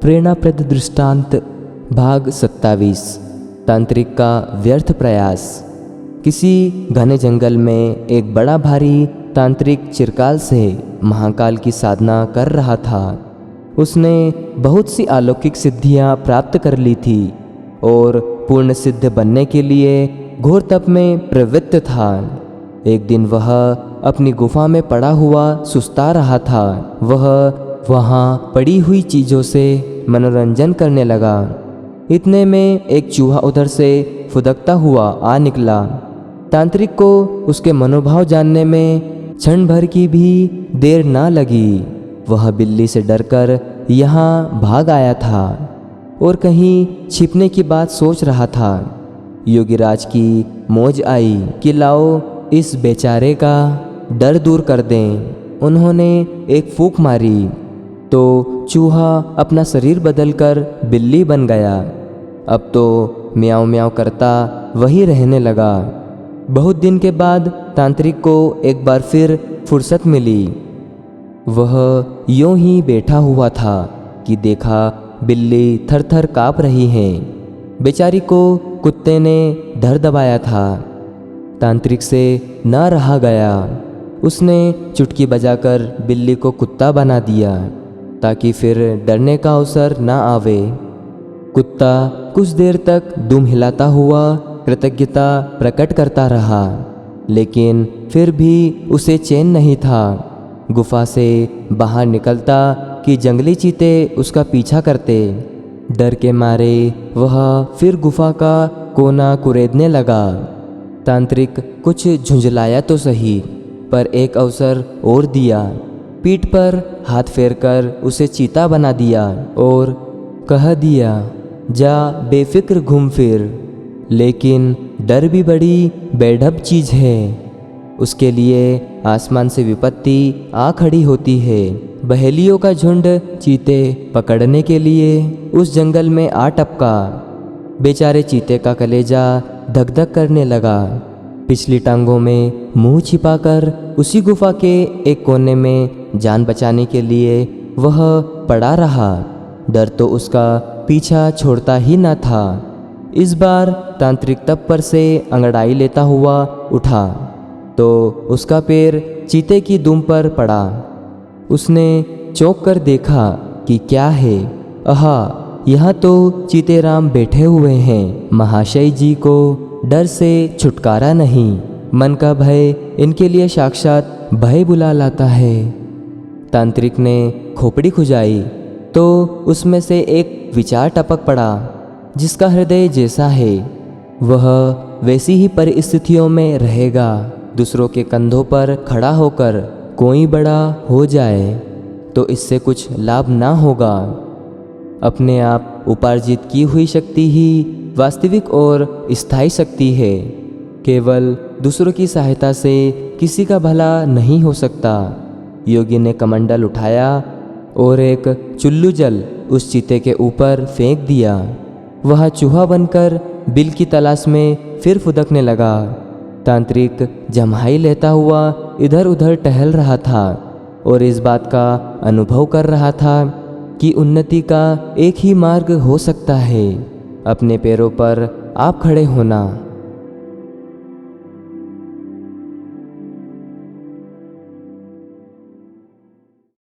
प्रेरणाप्रद दृष्टांत भाग 27। तांत्रिक का व्यर्थ प्रयास। किसी घने जंगल में एक बड़ा भारी तांत्रिक चिरकाल से महाकाल की साधना कर रहा था। उसने बहुत सी अलौकिक सिद्धियां प्राप्त कर ली थी और पूर्ण सिद्ध बनने के लिए घोर तप में प्रवृत्त था। एक दिन वह अपनी गुफा में पड़ा हुआ सुस्ता रहा था। वह वहाँ पड़ी हुई चीज़ों से मनोरंजन करने लगा। इतने में एक चूहा उधर से फुदकता हुआ आ निकला। तांत्रिक को उसके मनोभाव जानने में क्षण भर की भी देर ना लगी। वह बिल्ली से डरकर यहाँ भाग आया था और कहीं छिपने की बात सोच रहा था। योगीराज की मौज आई कि लाओ इस बेचारे का डर दूर कर दें। उन्होंने एक फूंक मारी तो चूहा अपना शरीर बदलकर बिल्ली बन गया। अब तो म्याऊं म्याऊं करता वही रहने लगा। बहुत दिन के बाद तांत्रिक को एक बार फिर फुर्सत मिली। वह यूं ही बैठा हुआ था कि देखा बिल्ली थर थर काँप रही है। बेचारी को कुत्ते ने धर दबाया था। तांत्रिक से न रहा गया। उसने चुटकी बजाकर बिल्ली को कुत्ता बना दिया ताकि फिर डरने का अवसर न आवे। कुत्ता कुछ देर तक दुम हिलाता हुआ कृतज्ञता प्रकट करता रहा, लेकिन फिर भी उसे चैन नहीं था। गुफा से बाहर निकलता कि जंगली चीते उसका पीछा करते। डर के मारे वह फिर गुफा का कोना कुरेदने लगा। तांत्रिक कुछ झुंझलाया तो सही, पर एक अवसर और दिया। पीठ पर हाथ फेरकर उसे चीता बना दिया और कह दिया, जा बेफिक्र घूम फिर। लेकिन डर भी बड़ी बेढब चीज़ है। उसके लिए आसमान से विपत्ति आ खड़ी होती है। बहेलियों का झुंड चीते पकड़ने के लिए उस जंगल में आ टपका। बेचारे चीते का कलेजा धक धक करने लगा। पिछली टांगों में मुंह छिपाकर उसी गुफा के एक कोने में जान बचाने के लिए वह पड़ा रहा। डर तो उसका पीछा छोड़ता ही न था। इस बार तांत्रिक तप पर से अंगड़ाई लेता हुआ उठा तो उसका पैर चीते की दुम पर पड़ा। उसने चौंक कर देखा कि क्या है। आहा, यहाँ तो चीतेराम बैठे हुए हैं। महाशय जी को डर से छुटकारा नहीं। मन का भय इनके लिए साक्षात भय बुला लाता है। तांत्रिक ने खोपड़ी खुजाई तो उसमें से एक विचार टपक पड़ा, जिसका हृदय जैसा है वह वैसी ही परिस्थितियों में रहेगा। दूसरों के कंधों पर खड़ा होकर कोई बड़ा हो जाए तो इससे कुछ लाभ ना होगा। अपने आप उपार्जित की हुई शक्ति ही वास्तविक और स्थायी शक्ति है। केवल दूसरों की सहायता से किसी का भला नहीं हो सकता। योगी ने कमंडल उठाया और एक चुल्लू जल उस चीते के ऊपर फेंक दिया। वह चूहा बनकर बिल की तलाश में फिर फुदकने लगा। तांत्रिक जम्हाई लेता हुआ इधर उधर टहल रहा था और इस बात का अनुभव कर रहा था कि उन्नति का एक ही मार्ग हो सकता है, अपने पैरों पर आप खड़े होना।